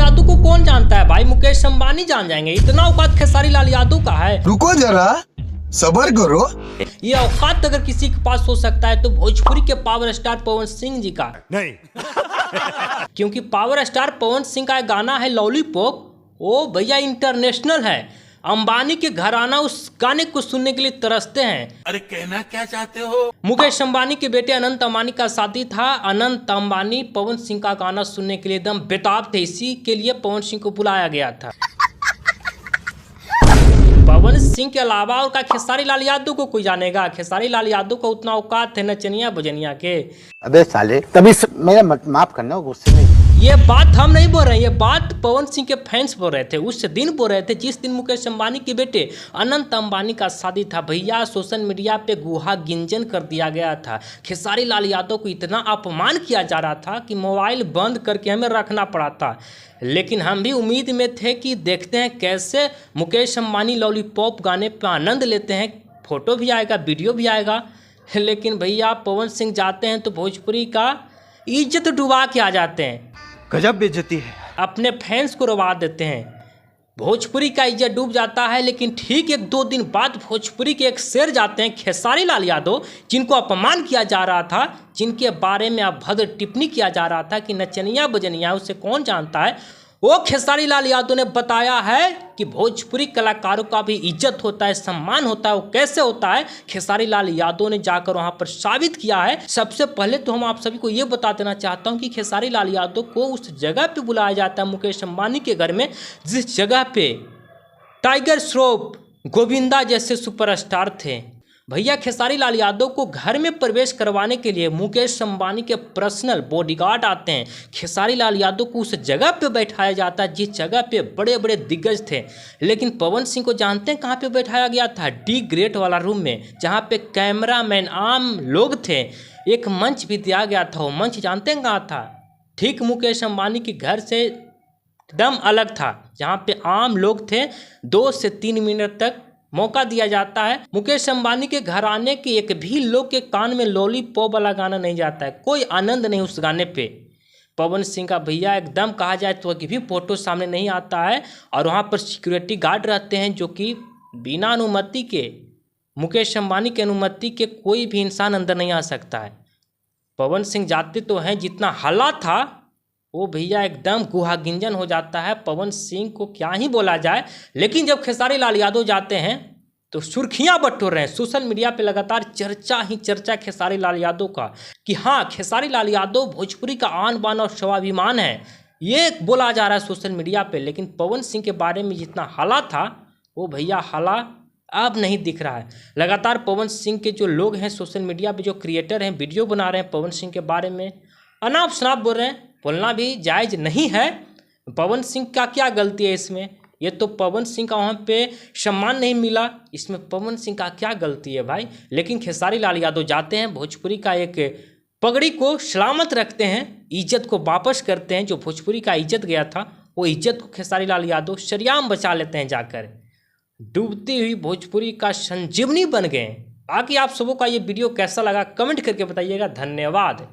यादव को कौन जानता है भाई, मुकेश अंबानी जान जाएंगे। इतना औकात खेसारी लाल यादव का है। रुको जरा, सबर करो। ये औकात अगर किसी के पास हो सकता है तो भोजपुरी के पावर स्टार पवन सिंह जी का नहीं। क्योंकि पावर स्टार पवन सिंह का गाना है लॉलीपॉप, वो भैया इंटरनेशनल है। अंबानी के घराना उस गाने को सुनने के लिए तरसते हैं। अरे कहना क्या चाहते हो? मुकेश अंबानी के बेटे अनंत अंबानी का शादी था। अनंत अंबानी पवन सिंह का गाना सुनने के लिए एकदम बेताब थे, इसी के लिए पवन सिंह को बुलाया गया था। पवन सिंह के अलावा और का खेसारी लाल यादव को कोई जानेगा? खेसारी लाल यादव का उतना औकात है नचनिया बजनिया के। अबे साले, तभी मेरा माफ करना, गुस्से में। ये बात हम नहीं बोल रहे हैं, ये बात पवन सिंह के फैंस बोल रहे थे। उस दिन बोल रहे थे जिस दिन मुकेश अंबानी के बेटे अनंत अंबानी का शादी था। भैया सोशल मीडिया पे गुहा गिंजन कर दिया गया था। खेसारी लाल यादव को इतना अपमान किया जा रहा था कि मोबाइल बंद करके हमें रखना पड़ा था। लेकिन हम भी उम्मीद में थे कि देखते हैं कैसे मुकेश अंबानी लॉलीपॉप गाने पर आनंद लेते हैं। फोटो भी आएगा, वीडियो भी आएगा। लेकिन भैया पवन सिंह जाते हैं तो भोजपुरी का इज्जत डुबा के आ जाते हैं। गजब बेइज्जती है। अपने फैंस को रोवा देते हैं। भोजपुरी का इज्जत डूब जाता है। लेकिन ठीक 1-2 दिन बाद भोजपुरी के एक शेर जाते हैं खेसारी लाल यादव, जिनको अपमान किया जा रहा था, जिनके बारे में अभद्र टिप्पणी किया जा रहा था कि नचनिया बजनिया उसे कौन जानता है। वो खेसारी लाल यादव ने बताया है कि भोजपुरी कलाकारों का भी इज्जत होता है, सम्मान होता है। वो कैसे होता है, खेसारी लाल यादव ने जाकर वहां पर साबित किया है। सबसे पहले तो हम आप सभी को ये बता देना चाहता हूं कि खेसारी लाल यादव को उस जगह पे बुलाया जाता है, मुकेश अंबानी के घर में, जिस जगह पे टाइगर श्रॉफ, गोविंदा जैसे सुपरस्टार थे। भैया खेसारी लाल यादव को घर में प्रवेश करवाने के लिए मुकेश अंबानी के पर्सनल बॉडीगार्ड आते हैं। खेसारी लाल यादव को उस जगह पे बैठाया जाता है जिस जगह पे बड़े बड़े दिग्गज थे। लेकिन पवन सिंह को जानते हैं कहाँ पे बैठाया गया था? डी ग्रेट वाला रूम में, जहाँ पे कैमरामैन आम लोग थे। एक मंच भी दिया गया था। वो मंच जानते हैं कहाँ था? ठीक मुकेश अंबानी के घर से एकदम अलग था, जहाँ पे आम लोग थे। 2 से 3 मिनट तक मौका दिया जाता है। मुकेश अंबानी के घर आने के एक भी लोग के कान में लॉलीपॉप वाला गाना नहीं जाता है। कोई आनंद नहीं उस गाने पे। पवन सिंह का भैया एकदम कहा जाए तो एक भी फोटो सामने नहीं आता है। और वहाँ पर सिक्योरिटी गार्ड रहते हैं जो कि बिना अनुमति के, मुकेश अंबानी की अनुमति के कोई भी इंसान अंदर नहीं आ सकता है। पवन सिंह जाते तो हैं, जितना हल्ला था वो भैया एकदम गुहा गिंजन हो जाता है। पवन सिंह को क्या ही बोला जाए। लेकिन जब खेसारी लाल यादव जाते हैं तो सुर्खियां बटोर रहे हैं। सोशल मीडिया पे लगातार चर्चा ही चर्चा खेसारी लाल यादव का, कि हाँ खेसारी लाल यादव भोजपुरी का आन बान और स्वाभिमान है, ये बोला जा रहा है सोशल मीडिया पे। लेकिन पवन सिंह के बारे में जितना हल्ला था वो भैया हल्ला अब नहीं दिख रहा है। लगातार पवन सिंह के जो लोग हैं सोशल मीडिया पे, जो क्रिएटर हैं, वीडियो बना रहे हैं पवन सिंह के बारे में, अनाप शनाप बोल रहे हैं। बोलना भी जायज़ नहीं है। पवन सिंह का क्या गलती है इसमें? ये तो पवन सिंह का वहाँ पे सम्मान नहीं मिला, इसमें पवन सिंह का क्या गलती है भाई? लेकिन खेसारी लाल यादव जाते हैं, भोजपुरी का एक पगड़ी को सलामत रखते हैं, इज्जत को वापस करते हैं। जो भोजपुरी का इज्जत गया था वो इज्जत को खेसारी लाल यादव सरेआम बचा लेते हैं जाकर। डूबती हुई भोजपुरी का संजीवनी बन गए। बाकी आप सबों का ये वीडियो कैसा लगा कमेंट करके बताइएगा। धन्यवाद।